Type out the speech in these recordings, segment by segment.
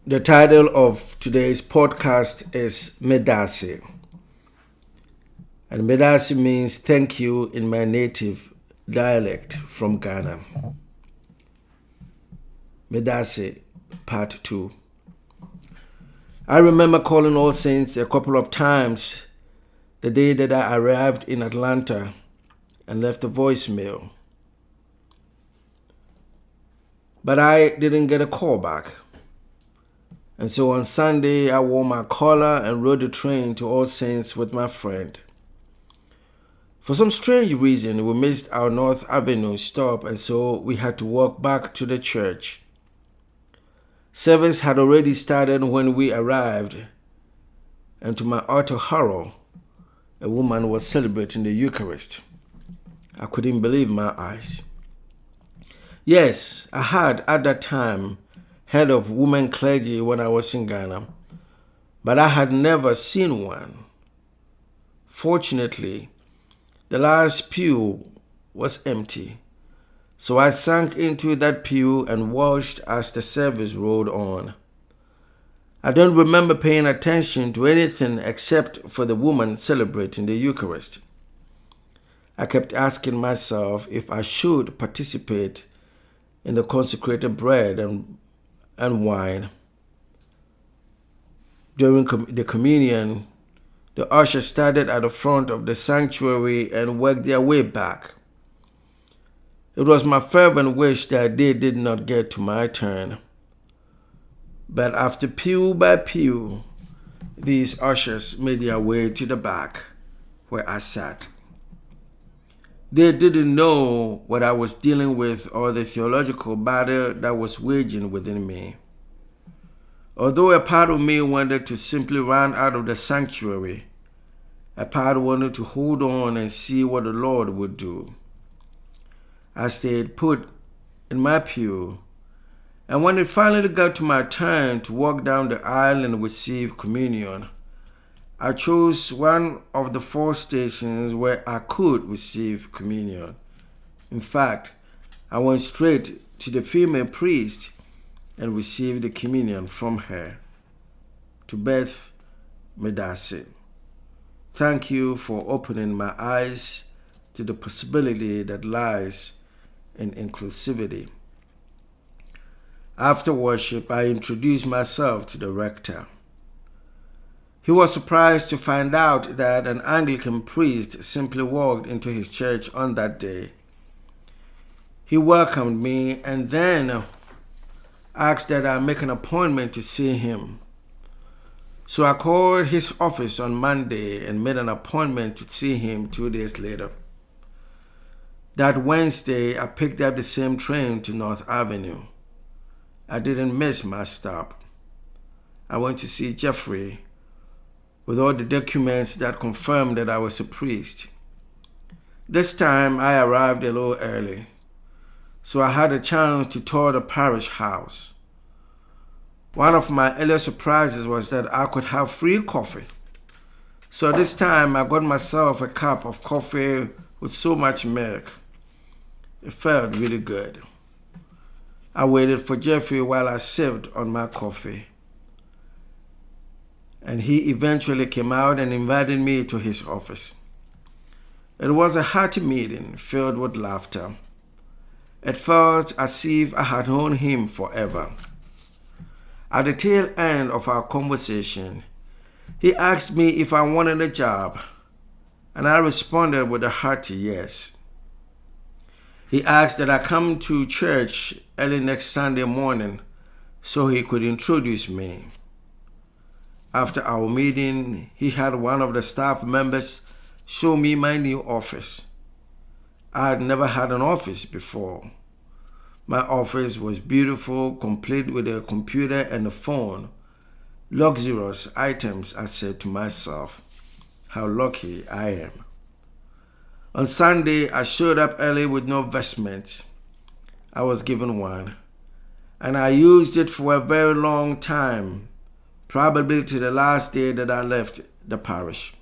The title of today's podcast is Medaase. And Medaase means thank you in my native dialect from Ghana. Medaase, part 2. I remember calling All Saints a couple of times the day that I arrived in Atlanta and left a voicemail. But I didn't get a call back. And so on Sunday, I wore my collar and rode the train to All Saints with my friend. For some strange reason, we missed our North Avenue stop, and so we had to walk back to the church. Service had already started when we arrived, and to my utter horror, a woman was celebrating the Eucharist. I couldn't believe my eyes. Yes, I had at that time heard of women clergy when I was in Ghana, but I had never seen one. Fortunately, the last pew was empty, so I sank into that pew and watched as the service rolled on. I don't remember paying attention to anything except for the woman celebrating the Eucharist. I kept asking myself if I should participate in the consecrated bread and wine. During the communion, the ushers started at the front of the sanctuary and worked their way back. It was my fervent wish that they did not get to my turn. But after pew by pew, these ushers made their way to the back where I sat. They didn't know what I was dealing with or the theological battle that was waging within me. Although a part of me wanted to simply run out of the sanctuary, a part wanted to hold on and see what the Lord would do. I stayed put in my pew, and when it finally got to my turn to walk down the aisle and receive communion, I chose one of the 4 stations where I could receive communion. In fact, I went straight to the female priest and received the communion from her. To Beth, Medaase. Thank you for opening my eyes to the possibility that lies in inclusivity. After worship, I introduced myself to the rector. He was surprised to find out that an Anglican priest simply walked into his church on that day. He welcomed me and then asked that I make an appointment to see him. So I called his office on Monday and made an appointment to see him 2 days later. That Wednesday, I picked up the same train to North Avenue. I didn't miss my stop. I went to see Jeffrey with all the documents that confirmed that I was a priest. This time I arrived a little early, so I had a chance to tour the parish house. One of my earlier surprises was that I could have free coffee. So this time I got myself a cup of coffee with so much milk. It felt really good. I waited for Jeffrey while I sipped on my coffee. And he eventually came out and invited me to his office. It was a hearty meeting filled with laughter. It felt as if I had known him forever. At the tail end of our conversation, he asked me if I wanted a job, and I responded with a hearty yes. He asked that I come to church early next Sunday morning so he could introduce me. After our meeting, he had one of the staff members show me my new office. I had never had an office before. My office was beautiful, complete with a computer and a phone. Luxurious items, I said to myself. How lucky I am. On Sunday, I showed up early with no vestments. I was given one, and I used it for a very long time, probably to the last day that I left the parish.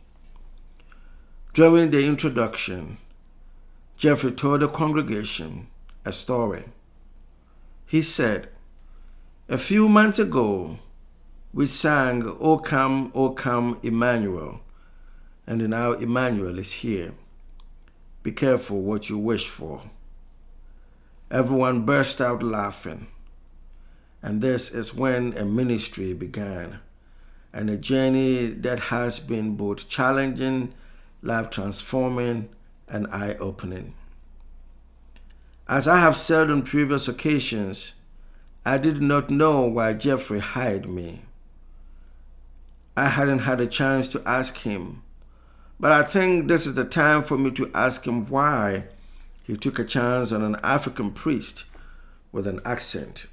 During the introduction, Jeffrey told the congregation a story. He said, "A few months ago, we sang, O come, Emmanuel. And now Emmanuel is here. Be careful what you wish for. Everyone burst out laughing. And this is when a ministry began, and a journey that has been both challenging, life-transforming, and eye-opening. As I have said on previous occasions, I did not know why Jeffrey hired me. I hadn't had a chance to ask him, but I think this is the time for me to ask him why he took a chance on an African priest with an accent.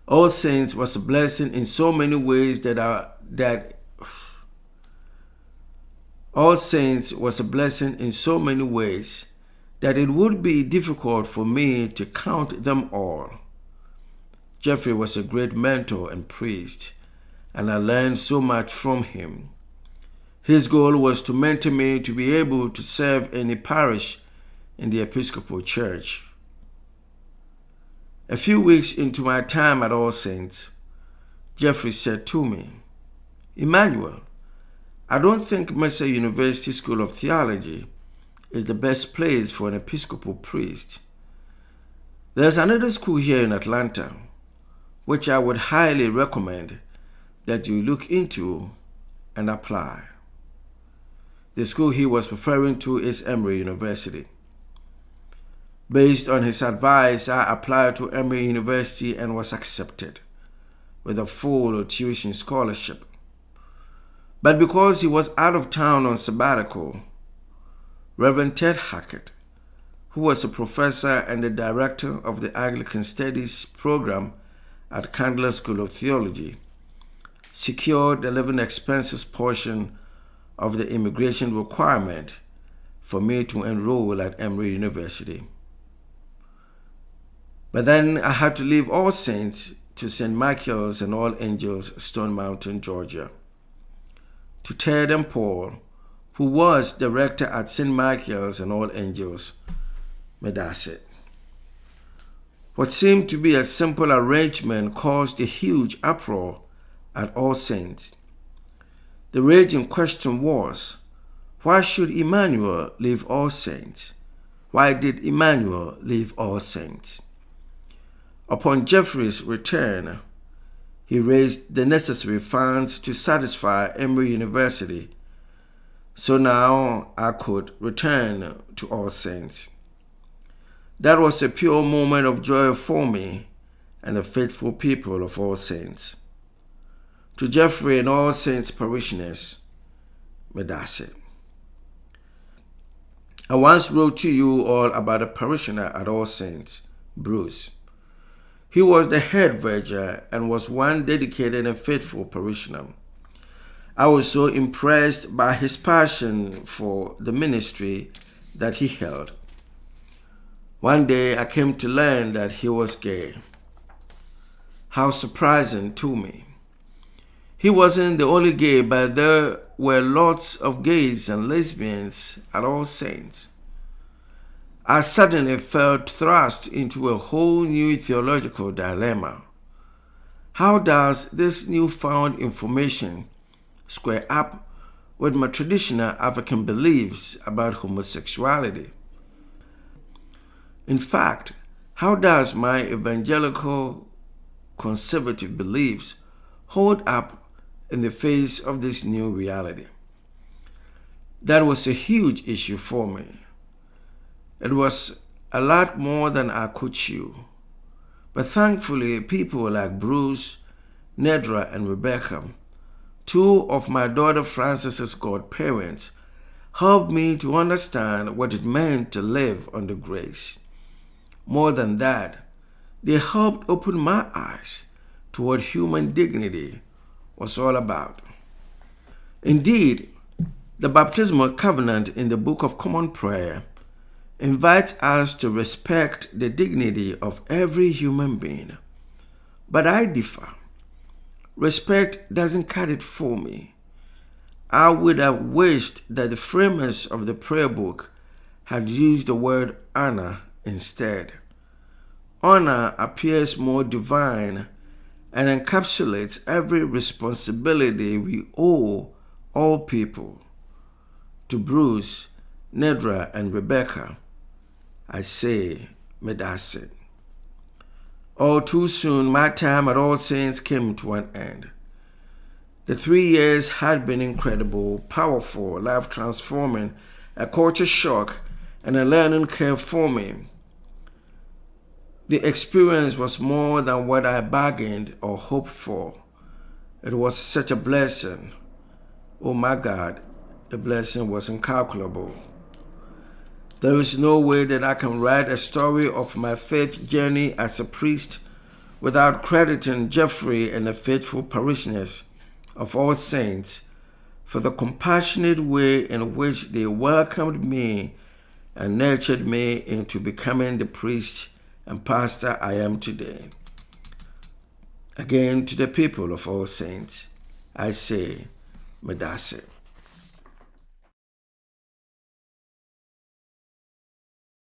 All Saints was a blessing in so many ways All Saints was a blessing in so many ways that it would be difficult for me to count them all. Jeffrey was a great mentor and priest, and I learned so much from him. His goal was to mentor me to be able to serve any parish in the Episcopal Church. A few weeks into my time at All Saints, Jeffrey said to me, Emmanuel, I don't think Mercer University School of Theology is the best place for an Episcopal priest. There's another school here in Atlanta, which I would highly recommend that you look into and apply. The school he was referring to is Emory University. Based on his advice, I applied to Emory University and was accepted with a full tuition scholarship. But because he was out of town on sabbatical, Reverend Ted Hackett, who was a professor and the director of the Anglican Studies program at Candler School of Theology, secured the living expenses portion of the immigration requirement for me to enroll at Emory University. But then I had to leave All Saints to St. Michael's and All Angels, Stone Mountain, Georgia, to Ted and Paul, who was director at St. Michael's and All Angels, Medaase. What seemed to be a simple arrangement caused a huge uproar at All Saints. The raging question was, why should Emmanuel leave All Saints? Why did Emmanuel leave All Saints? Upon Jeffrey's return, he raised the necessary funds to satisfy Emory University, so now I could return to All Saints. That was a pure moment of joy for me and the faithful people of All Saints. To Jeffrey and All Saints parishioners, Medaase. I once wrote to you all about a parishioner at All Saints, Bruce. He was the head verger and was one dedicated and faithful parishioner. I was so impressed by his passion for the ministry that he held. One day I came to learn that he was gay. How surprising to me. He wasn't the only gay, but there were lots of gays and lesbians at All Saints. I suddenly felt thrust into a whole new theological dilemma. How does this newfound information square up with my traditional African beliefs about homosexuality? In fact, how does my evangelical conservative beliefs hold up in the face of this new reality? That was a huge issue for me. It was a lot more than I could chew. But thankfully, people like Bruce, Nedra, and Rebecca, two of my daughter Francis's godparents, helped me to understand what it meant to live under grace. More than that, they helped open my eyes to what human dignity was all about. Indeed, the Baptismal Covenant in the Book of Common Prayer invites us to respect the dignity of every human being. But I differ. Respect doesn't cut it for me. I would have wished that the framers of the prayer book had used the word honor instead. Honor appears more divine and encapsulates every responsibility we owe all people. To Bruce, Nedra, and Rebecca, I say, Medaase. All too soon, my time at All Saints came to an end. The 3 years had been incredible, powerful, life-transforming, a culture shock, and a learning curve for me. The experience was more than what I bargained or hoped for. It was such a blessing. Oh my God, the blessing was incalculable. There is no way that I can write a story of my faith journey as a priest without crediting Jeffrey and the faithful parishioners of All Saints for the compassionate way in which they welcomed me and nurtured me into becoming the priest and pastor I am today. Again, to the people of All Saints, I say, Medaase.